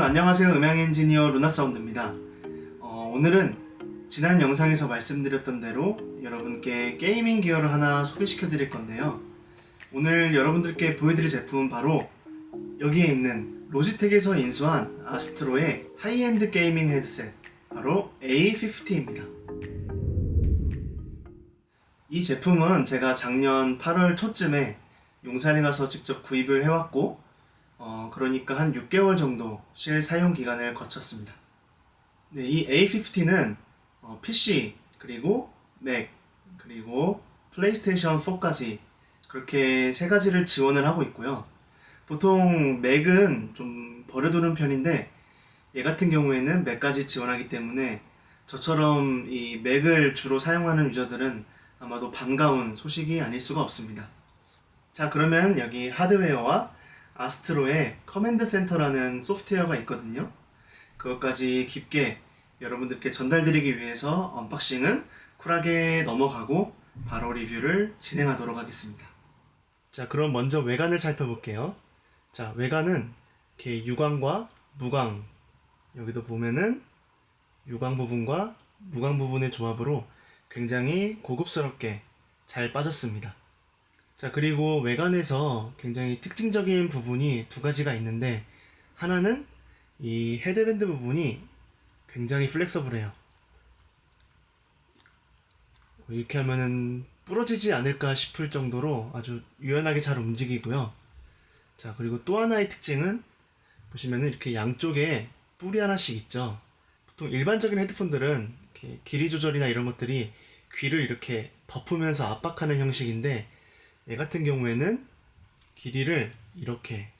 안녕하세요. 음향 엔지니어 루나사운드입니다. 오늘은 지난 영상에서 말씀드렸던 대로 여러분께 게이밍 기어를 하나 소개시켜 드릴 건데요. 오늘 여러분들께 보여드릴 제품은 바로 여기에 있는 로지텍에서 인수한 아스트로의 하이엔드 게이밍 헤드셋, 바로 A50입니다. 이 제품은 제가 작년 8월 초쯤에 용산에 가서 직접 구입을 해왔고, 그러니까 한 6개월 정도 실사용 기간을 거쳤습니다. 네, 이 A50는 PC, 그리고 맥, 그리고 플레이스테이션 4까지 그렇게 세 가지를 지원을 하고 있고요. 보통 맥은 좀 버려두는 편인데, 얘 같은 경우에는 맥까지 지원하기 때문에 저처럼 이 맥을 주로 사용하는 유저들은 아마도 반가운 소식이 아닐 수가 없습니다. 자, 그러면 여기 하드웨어와 아스트로의 커맨드 센터라는 소프트웨어가 있거든요. 그것까지 깊게 여러분들께 전달드리기 위해서 언박싱은 쿨하게 넘어가고 바로 리뷰를 진행하도록 하겠습니다. 자, 그럼 먼저 외관을 살펴볼게요. 자, 외관은 이렇게 유광과 무광, 여기도 보면은 유광 부분과 무광 부분의 조합으로 굉장히 고급스럽게 잘 빠졌습니다. 자, 그리고 외관에서 굉장히 특징적인 부분이 두 가지가 있는데, 하나는 이 헤드밴드 부분이 굉장히 플렉서블해요. 이렇게 하면은 부러지지 않을까 싶을 정도로 아주 유연하게 잘 움직이고요. 자, 그리고 또 하나의 특징은 보시면은 이렇게 양쪽에 뿔이 하나씩 있죠. 보통 일반적인 헤드폰들은 이렇게 길이 조절이나 이런 것들이 귀를 이렇게 덮으면서 압박하는 형식인데, 얘 같은 경우에는 길이를 이렇게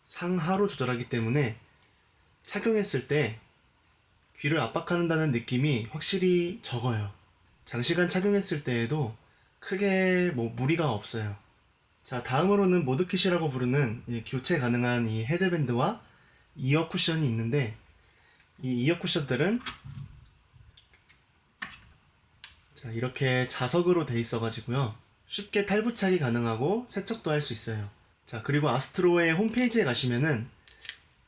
상하로 조절하기 때문에 착용했을 때 귀를 압박한다는 느낌이 확실히 적어요. 장시간 착용했을 때에도 크게 무리가 없어요. 자, 다음으로는 모드킷이라고 부르는 교체 가능한 이 헤드밴드와 이어 쿠션이 있는데, 이 이어 쿠션들은 자, 이렇게 자석으로 돼 있어 가지고요, 쉽게 탈부착이 가능하고 세척도 할 수 있어요. 자, 그리고 아스트로의 홈페이지에 가시면은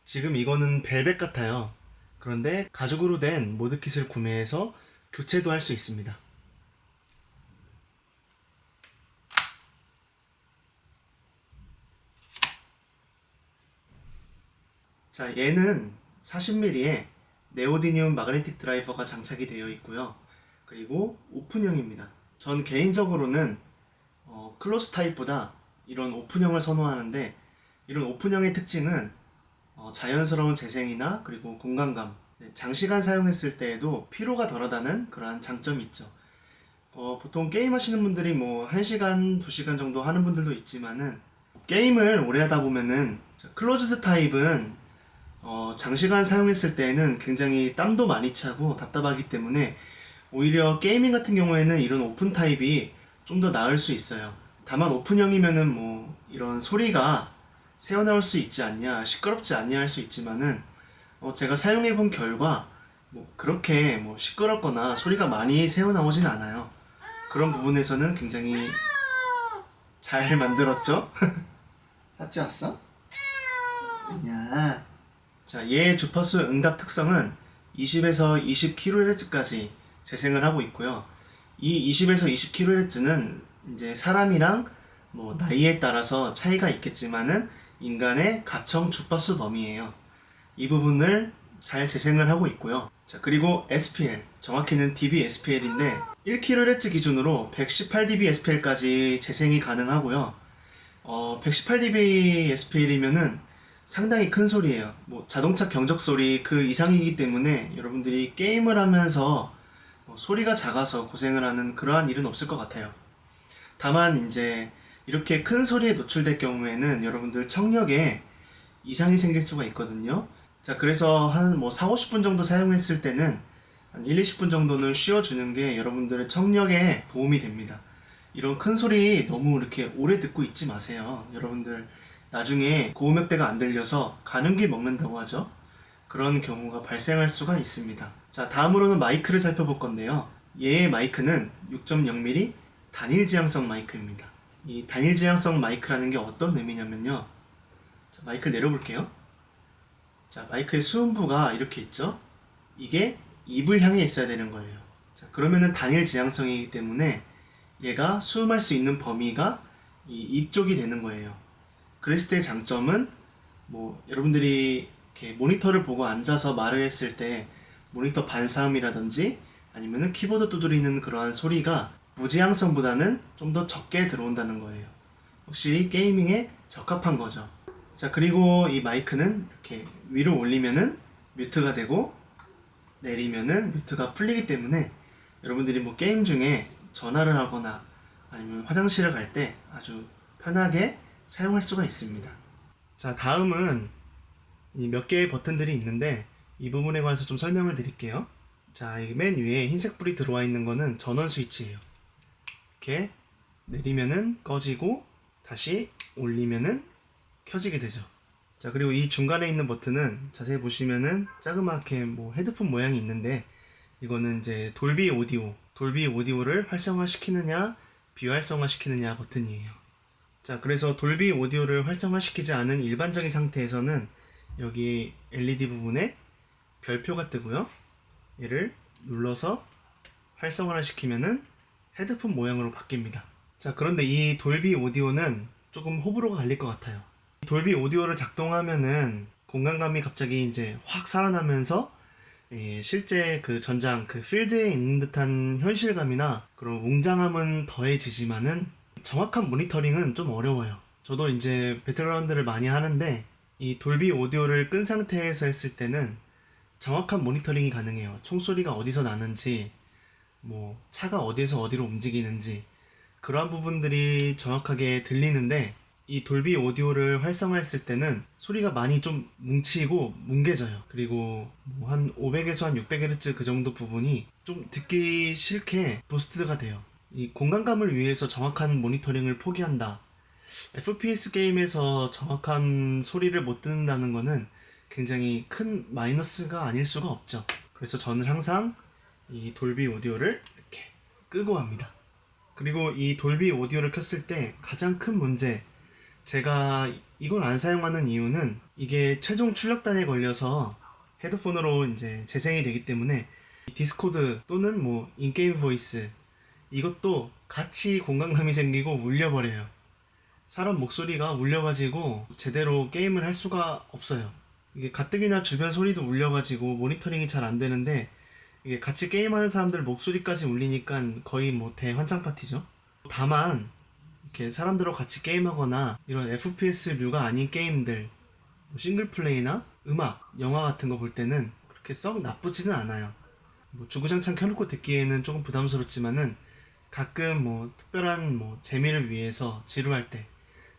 지금 이거는 벨벳 같아요. 그런데 가죽으로 된 모드킷을 구매해서 교체도 할 수 있습니다. 자, 얘는 40mm의 네오디듐 마그네틱 드라이버가 장착이 되어 있고요. 그리고 오픈형입니다. 전 개인적으로는 클로즈 타입보다 이런 오픈형을 선호하는데, 이런 오픈형의 특징은 자연스러운 재생이나 그리고 공간감, 장시간 사용했을 때에도 피로가 덜하다는 그러한 장점이 있죠. 보통 게임 하시는 분들이 1시간, 2시간 정도 하는 분들도 있지만은, 게임을 오래 하다 보면은 클로즈드 타입은 장시간 사용했을 때에는 굉장히 땀도 많이 차고 답답하기 때문에 오히려 게이밍 같은 경우에는 이런 오픈 타입이 좀 더 나을 수 있어요. 다만 오픈형이면은 이런 소리가 새어나올 수 있지 않냐, 시끄럽지 않냐 할 수 있지만은, 제가 사용해본 결과 그렇게 시끄럽거나 소리가 많이 새어나오진 않아요. 그런 부분에서는 굉장히 잘 만들었죠? hat지 왔어? 야. 자, 얘의 주파수 응답 특성은 20에서 20kHz까지 재생을 하고 있고요. 이 20에서 20kHz는 이제 사람이랑 나이에 따라서 차이가 있겠지만은 인간의 가청 주파수 범위예요. 이 부분을 잘 재생을 하고 있고요. 자, 그리고 SPL, 정확히는 dB/SPL인데 1kHz 기준으로 118dB/SPL까지 재생이 가능하고요. 118dB/SPL이면은 상당히 큰 소리예요. 자동차 경적 소리 그 이상이기 때문에 여러분들이 게임을 하면서 소리가 작아서 고생을 하는 그러한 일은 없을 것 같아요. 다만 이제 이렇게 큰 소리에 노출될 경우에는 여러분들 청력에 이상이 생길 수가 있거든요. 자, 그래서 한 4, 50분 정도 사용했을 때는 한 1, 20분 정도는 쉬어주는 게 여러분들의 청력에 도움이 됩니다. 이런 큰 소리 너무 이렇게 오래 듣고 있지 마세요. 여러분들 나중에 고음역대가 안 들려서 가는귀 먹는다고 하죠. 그런 경우가 발생할 수가 있습니다. 자, 다음으로는 마이크를 살펴볼 건데요. 얘의 마이크는 6.0mm 단일 지향성 마이크입니다. 이 단일 지향성 마이크라는 게 어떤 의미냐면요. 자, 마이크를 내려볼게요. 자, 마이크의 수음부가 이렇게 있죠? 이게 입을 향해 있어야 되는 거예요. 자, 그러면은 단일 지향성이기 때문에 얘가 수음할 수 있는 범위가 이 입 쪽이 되는 거예요. 그랬을 때 장점은 뭐 여러분들이 이렇게 모니터를 보고 앉아서 말을 했을 때 모니터 반사음이라든지 아니면은 키보드 두드리는 그러한 소리가 무지향성보다는 좀 더 적게 들어온다는 거예요. 확실히 게이밍에 적합한 거죠. 자, 그리고 이 마이크는 이렇게 위로 올리면은 뮤트가 되고 내리면은 뮤트가 풀리기 때문에 여러분들이 뭐 게임 중에 전화를 하거나 아니면 화장실을 갈 때 아주 편하게 사용할 수가 있습니다. 자, 다음은 이 몇 개의 버튼들이 있는데 이 부분에 관해서 좀 설명을 드릴게요. 자, 이 맨 위에 흰색 불이 들어와 있는 거는 전원 스위치예요. 이렇게 내리면은 꺼지고 다시 올리면은 켜지게 되죠. 자, 그리고 이 중간에 있는 버튼은 자세히 보시면은 자그맣게 뭐 헤드폰 모양이 있는데 이거는 이제 돌비 오디오를 활성화시키느냐 비활성화시키느냐 버튼이에요. 자, 그래서 돌비 오디오를 활성화시키지 않은 일반적인 상태에서는 여기 LED 부분에 별표가 뜨고요. 얘를 눌러서 활성화를 시키면은 헤드폰 모양으로 바뀝니다. 자, 그런데 이 돌비 오디오는 조금 호불호가 갈릴 것 같아요. 돌비 오디오를 작동하면은 공간감이 갑자기 이제 확 살아나면서 실제 그 전장, 그 필드에 있는 듯한 현실감이나 그런 웅장함은 더해지지만은 정확한 모니터링은 좀 어려워요. 저도 이제 배틀그라운드를 많이 하는데 이 돌비 오디오를 끈 상태에서 했을 때는 정확한 모니터링이 가능해요. 총소리가 어디서 나는지, 뭐 차가 어디에서 어디로 움직이는지 그러한 부분들이 정확하게 들리는데 이 돌비 오디오를 활성화했을 때는 소리가 많이 좀 뭉치고 뭉개져요. 그리고 뭐 한 500에서 한 600Hz 그 정도 부분이 좀 듣기 싫게 부스트가 돼요. 이 공간감을 위해서 정확한 모니터링을 포기한다. FPS 게임에서 정확한 소리를 못 듣는다는 거는 굉장히 큰 마이너스가 아닐 수가 없죠. 그래서 저는 항상 이 돌비 오디오를 이렇게 끄고 합니다. 그리고 이 돌비 오디오를 켰을 때 가장 큰 문제, 제가 이걸 안 사용하는 이유는 이게 최종 출력단에 걸려서 헤드폰으로 이제 재생이 되기 때문에 디스코드 또는 뭐 인게임 보이스 이것도 같이 공간감이 생기고 울려버려요. 사람 목소리가 울려가지고 제대로 게임을 할 수가 없어요. 이게 가뜩이나 주변 소리도 울려가지고 모니터링이 잘 안 되는데 이게 같이 게임하는 사람들 목소리까지 울리니까 거의 뭐 대환장 파티죠. 다만 이렇게 사람들하고 같이 게임하거나 이런 FPS류가 아닌 게임들, 뭐 싱글플레이나 음악, 영화 같은 거 볼 때는 그렇게 썩 나쁘지는 않아요. 뭐 주구장창 켜놓고 듣기에는 조금 부담스럽지만은 가끔 뭐 특별한 뭐 재미를 위해서 지루할 때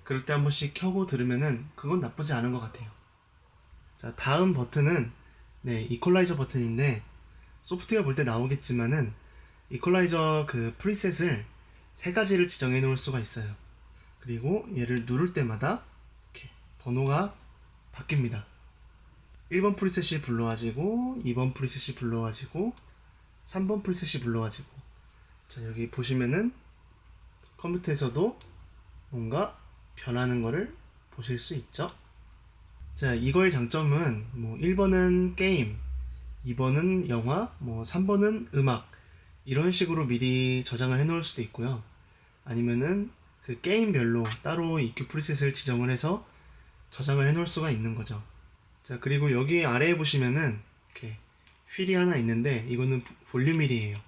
그럴 때 한 번씩 켜고 들으면은 그건 나쁘지 않은 것 같아요. 자, 다음 버튼은 이퀄라이저 버튼인데 소프트웨어 볼 때 나오겠지만은 이퀄라이저 그 프리셋을 세 가지를 지정해 놓을 수가 있어요. 그리고 얘를 누를 때마다 이렇게 번호가 바뀝니다. 1번 프리셋이 불러와지고 2번 프리셋이 불러와지고 3번 프리셋이 불러와지고 자, 여기 보시면은 컴퓨터에서도 뭔가 변하는 거를 보실 수 있죠. 자, 이거의 장점은 뭐 1번은 게임, 2번은 영화, 뭐 3번은 음악 이런 식으로 미리 저장을 해 놓을 수도 있고요. 아니면은 그 게임별로 따로 EQ 프리셋을 지정을 해서 저장을 해 놓을 수가 있는 거죠. 자, 그리고 여기 아래에 보시면은 이렇게 휠이 하나 있는데 이거는 볼륨 휠이에요.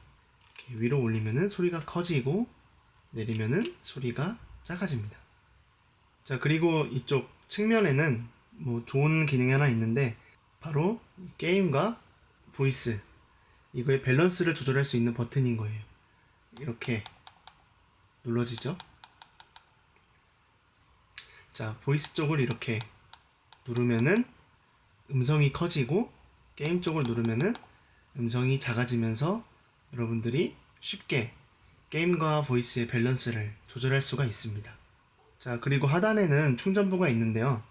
이렇게 위로 올리면은 소리가 커지고 내리면은 소리가 작아집니다. 자, 그리고 이쪽 측면에는 뭐 좋은 기능이 하나 있는데 바로 게임과 보이스 이거의 밸런스를 조절할 수 있는 버튼인 거예요. 이렇게 눌러지죠. 자, 보이스 쪽을 이렇게 누르면은 음성이 커지고 게임 쪽을 누르면은 음성이 작아지면서 여러분들이 쉽게 게임과 보이스의 밸런스를 조절할 수가 있습니다. 자, 그리고 하단에는 충전부가 있는데요.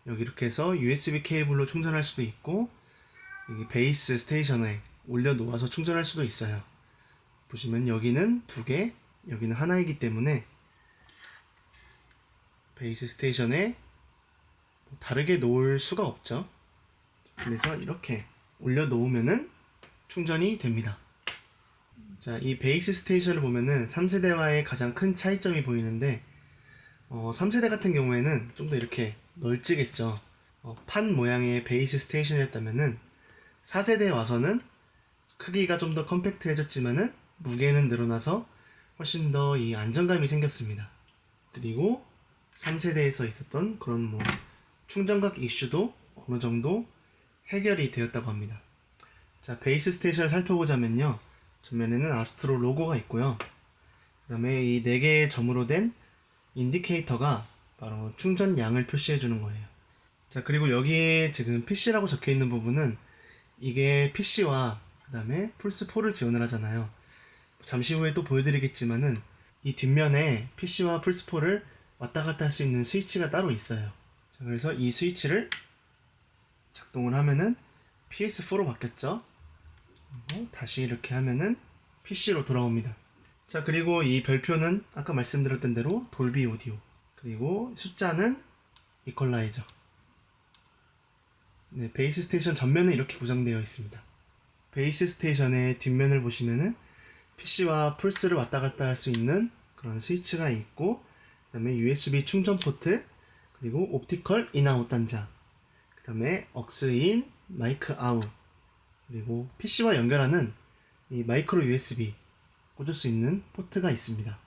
여기 이렇게 해서 USB 케이블로 충전할 수도 있고 여기 베이스 스테이션에 올려놓아서 충전할 수도 있어요. 보시면 여기는 두 개, 여기는 하나이기 때문에 베이스 스테이션에 다르게 놓을 수가 없죠. 그래서 이렇게 올려놓으면은 충전이 됩니다. 자, 이 베이스 스테이션을 보면은 3세대와의 가장 큰 차이점이 보이는데 3세대 같은 경우에는 좀 더 이렇게 널찍했죠. 판 모양의 베이스 스테이션이었다면은 4세대에 와서는 크기가 좀 더 컴팩트해졌지만은 무게는 늘어나서 훨씬 더 이 안정감이 생겼습니다. 그리고 3세대에서 있었던 그런 충전각 이슈도 어느 정도 해결이 되었다고 합니다. 자, 베이스 스테이션을 살펴보자면요. 전면에는 아스트로 로고가 있고요. 그 다음에 이 4개의 점으로 된 인디케이터가 바로 충전량을 표시해 주는 거예요. 자, 그리고 여기에 지금 PC라고 적혀 있는 부분은 이게 PC와 그 다음에 플스4를 지원을 하잖아요. 잠시 후에 또 보여드리겠지만은 이 뒷면에 PC와 플스4를 왔다 갔다 할 수 있는 스위치가 따로 있어요. 자, 그래서 이 스위치를 작동을 하면은 PS4로 바뀌었죠. 그리고 다시 이렇게 하면은 PC로 돌아옵니다. 자, 그리고 이 별표는 아까 말씀드렸던 대로 돌비 오디오, 그리고 숫자는 이퀄라이저. 네, 베이스 스테이션 전면은 이렇게 구성되어 있습니다. 베이스 스테이션의 뒷면을 보시면은 PC와 플스를 왔다 갔다 할 수 있는 그런 스위치가 있고, 그 다음에 USB 충전 포트, 그리고 옵티컬 인아웃 단자, 그 다음에 억스인, 마이크 아웃, 그리고 PC와 연결하는 이 마이크로 USB 꽂을 수 있는 포트가 있습니다.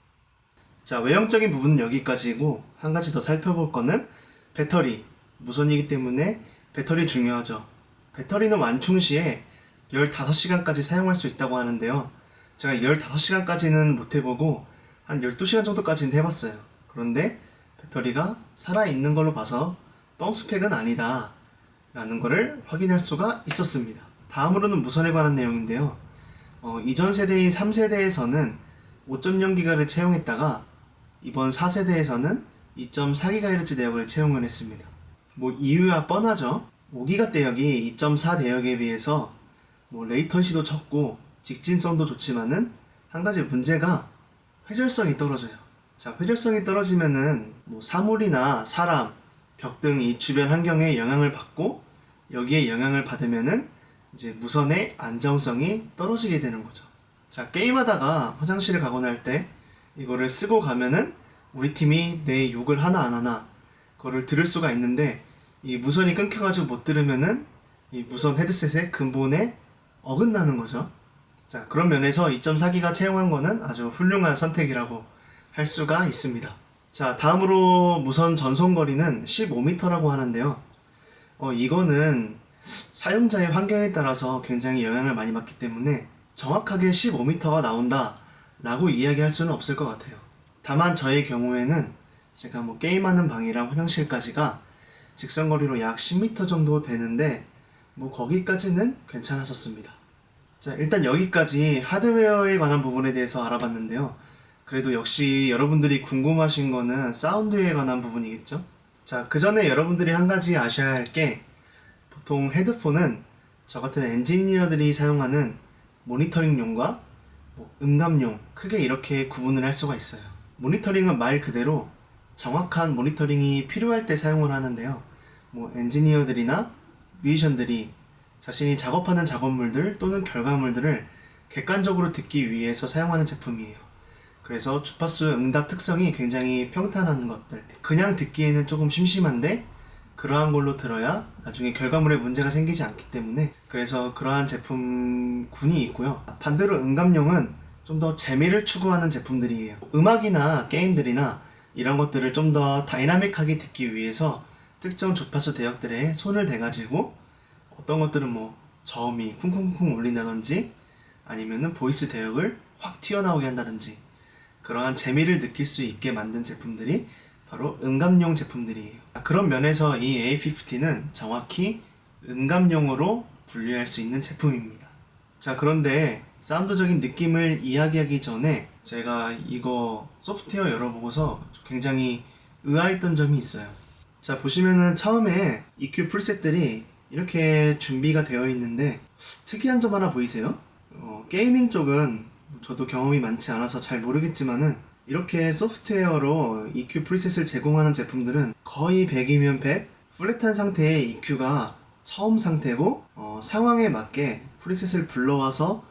자, 외형적인 부분은 여기까지고, 한 가지 더 살펴볼 거는 배터리. 무선이기 때문에 배터리 중요하죠. 배터리는 완충 시에 15시간까지 사용할 수 있다고 하는데요. 제가 15시간까지는 못 해보고 한 12시간 정도까지는 해봤어요. 그런데 배터리가 살아있는 걸로 봐서 뻥스펙은 아니다 라는 거를 확인할 수가 있었습니다. 다음으로는 무선에 관한 내용인데요. 이전 세대인 3세대에서는 5.0GHz를 채용했다가 이번 4세대에서는 2.4GHz 대역을 채용을 했습니다. 이유야 뻔하죠. 5기가 대역이 2.4 대역에 비해서 레이턴시도 적고 직진성도 좋지만은 한 가지 문제가 회절성이 떨어져요. 자, 회절성이 떨어지면은 사물이나 사람, 벽 등 이 주변 환경에 영향을 받고, 여기에 영향을 받으면은 이제 무선의 안정성이 떨어지게 되는 거죠. 자, 게임하다가 화장실을 가거나 할 때 이거를 쓰고 가면은 우리 팀이 내 욕을 하나 안 하나 그거를 들을 수가 있는데, 이 무선이 끊겨가지고 못 들으면은 이 무선 헤드셋의 근본에 어긋나는 거죠. 자, 그런 면에서 2.4기가 채용한 거는 아주 훌륭한 선택이라고 할 수가 있습니다. 자, 다음으로 무선 전송거리는 15m라고 하는데요. 이거는 사용자의 환경에 따라서 굉장히 영향을 많이 받기 때문에 정확하게 15m가 나온다 라고 이야기할 수는 없을 것 같아요. 다만 저의 경우에는 제가 게임하는 방이랑 화장실까지가 직선거리로 약 10m 정도 되는데 거기까지는 괜찮았었습니다. 자, 일단 여기까지 하드웨어에 관한 부분에 대해서 알아봤는데요. 그래도 역시 여러분들이 궁금하신 거는 사운드에 관한 부분이겠죠? 자, 그 전에 여러분들이 한 가지 아셔야 할 게, 보통 헤드폰은 저 같은 엔지니어들이 사용하는 모니터링용과 음감용, 크게 이렇게 구분을 할 수가 있어요. 모니터링은 말 그대로 정확한 모니터링이 필요할 때 사용을 하는데요. 엔지니어들이나 뮤지션들이 자신이 작업하는 작업물들 또는 결과물들을 객관적으로 듣기 위해서 사용하는 제품이에요. 그래서 주파수 응답 특성이 굉장히 평탄한 것들, 그냥 듣기에는 조금 심심한데 그러한 걸로 들어야 나중에 결과물에 문제가 생기지 않기 때문에, 그래서 그러한 제품군이 있고요. 반대로 음감용은 좀 더 재미를 추구하는 제품들이에요. 음악이나 게임들이나 이런 것들을 좀 더 다이나믹하게 듣기 위해서 특정 주파수 대역들에 손을 대가지고 어떤 것들은 저음이 쿵쿵쿵 울린다든지, 아니면은 보이스 대역을 확 튀어나오게 한다든지, 그러한 재미를 느낄 수 있게 만든 제품들이 바로 음감용 제품들이에요. 그런 면에서 이 A50는 정확히 음감용으로 분류할 수 있는 제품입니다. 자, 그런데 사운드적인 느낌을 이야기하기 전에 제가 이거 소프트웨어 열어보고서 굉장히 의아했던 점이 있어요. 자, 보시면은 처음에 EQ 프리셋들이 이렇게 준비가 되어 있는데 특이한 점 하나 보이세요? 게이밍 쪽은 저도 경험이 많지 않아서 잘 모르겠지만은 이렇게 소프트웨어로 EQ 프리셋을 제공하는 제품들은 거의 100이면 100, 플랫한 상태의 EQ가 처음 상태고 상황에 맞게 프리셋을 불러와서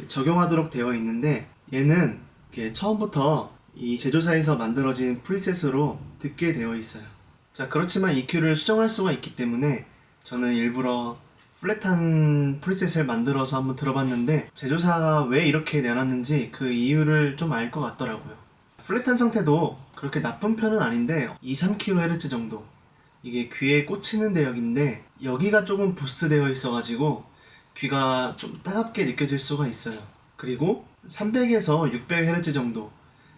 적용하도록 되어 있는데, 얘는 이렇게 처음부터 이 제조사에서 만들어진 프리셋으로 듣게 되어 있어요. 자, 그렇지만 EQ를 수정할 수가 있기 때문에 저는 일부러 플랫한 프리셋을 만들어서 한번 들어봤는데, 제조사가 왜 이렇게 내놨는지 그 이유를 좀 알 것 같더라고요. 플랫한 상태도 그렇게 나쁜 편은 아닌데 2-3kHz 정도, 이게 귀에 꽂히는 대역인데 여기가 조금 부스트 되어 있어가지고 귀가 좀 따갑게 느껴질 수가 있어요. 그리고 300에서 600Hz 정도,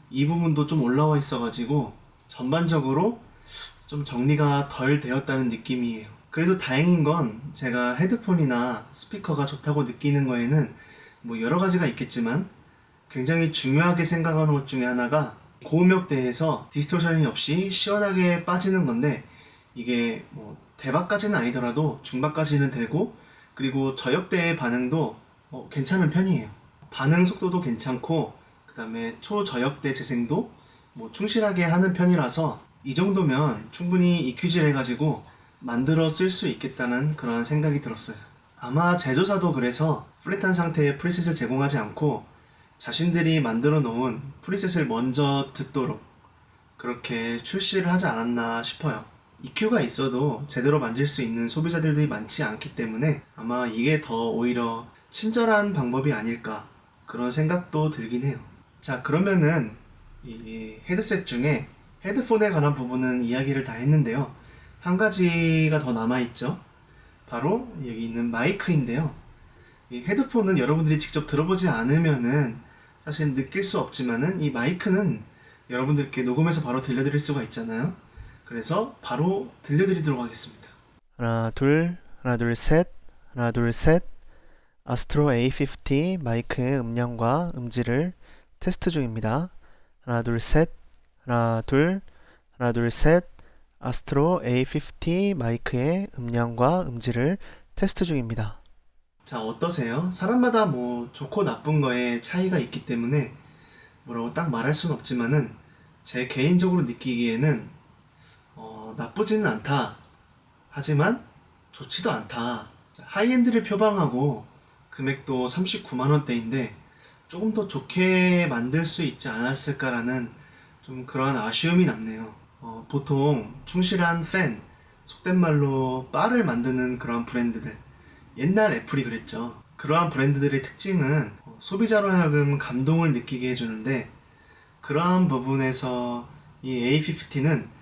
이 부분도 좀 올라와 있어가지고 전반적으로 좀 정리가 덜 되었다는 느낌이에요. 그래도 다행인 건 제가 헤드폰이나 스피커가 좋다고 느끼는 거에는 뭐 여러 가지가 있겠지만, 굉장히 중요하게 생각하는 것 중에 하나가 고음역대에서 디스토션이 없이 시원하게 빠지는 건데, 이게 뭐 대박까지는 아니더라도 중박까지는 되고, 그리고 저역대의 반응도 괜찮은 편이에요. 반응 속도도 괜찮고, 그 다음에 초저역대 재생도 뭐 충실하게 하는 편이라서 이 정도면 충분히 EQ질 해가지고 만들어 쓸 수 있겠다는 그런 생각이 들었어요. 아마 제조사도 그래서 플랫한 상태의 프리셋을 제공하지 않고 자신들이 만들어 놓은 프리셋을 먼저 듣도록 그렇게 출시를 하지 않았나 싶어요. EQ가 있어도 제대로 만질 수 있는 소비자들이 많지 않기 때문에 아마 이게 더 오히려 친절한 방법이 아닐까, 그런 생각도 들긴 해요. 자, 그러면은 이 헤드셋 중에 헤드폰에 관한 부분은 이야기를 다 했는데요. 한 가지가 더 남아있죠. 바로 여기 있는 마이크인데요. 이 헤드폰은 여러분들이 직접 들어보지 않으면은 사실 느낄 수 없지만은, 이 마이크는 여러분들께 녹음해서 바로 들려드릴 수가 있잖아요. 그래서 바로 들려드리도록 하겠습니다. 하나 둘, 하나 둘 셋, 하나 둘 셋. 아스트로 A50 마이크의 음량과 음질을 테스트 중입니다. 하나 둘 셋, 하나 둘, 하나 둘 셋. 아스트로 A50 마이크의 음량과 음질을 테스트 중입니다. 자, 어떠세요? 사람마다 뭐 좋고 나쁜 거에 차이가 있기 때문에 뭐라고 딱 말할 순 없지만은, 제 개인적으로 느끼기에는 나쁘지는 않다, 하지만 좋지도 않다. 하이엔드를 표방하고 금액도 39만원대인데 조금 더 좋게 만들 수 있지 않았을까라는 좀 그러한 아쉬움이 남네요. 보통 충실한 팬, 속된 말로 바를 만드는 그러한 브랜드들, 옛날 애플이 그랬죠. 그러한 브랜드들의 특징은 소비자로 하여금 감동을 느끼게 해주는데, 그러한 부분에서 이 A50는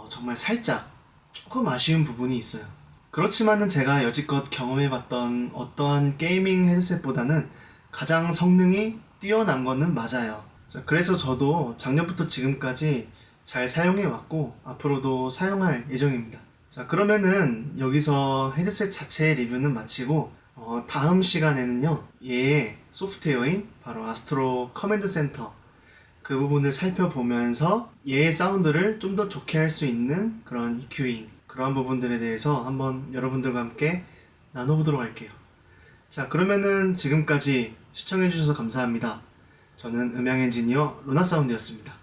정말 살짝 조금 아쉬운 부분이 있어요. 그렇지만은 제가 여지껏 경험해봤던 어떠한 게이밍 헤드셋보다는 가장 성능이 뛰어난 거는 맞아요. 자, 그래서 저도 작년부터 지금까지 잘 사용해왔고 앞으로도 사용할 예정입니다. 자, 그러면은 여기서 헤드셋 자체의 리뷰는 마치고 다음 시간에는요, 얘의 소프트웨어인 바로 아스트로 커맨드 센터, 그 부분을 살펴보면서 얘의 사운드를 좀 더 좋게 할 수 있는 그런 EQing, 그러한 부분들에 대해서 한번 여러분들과 함께 나눠보도록 할게요. 자, 그러면은 지금까지 시청해주셔서 감사합니다. 저는 음향 엔지니어 로나사운드였습니다.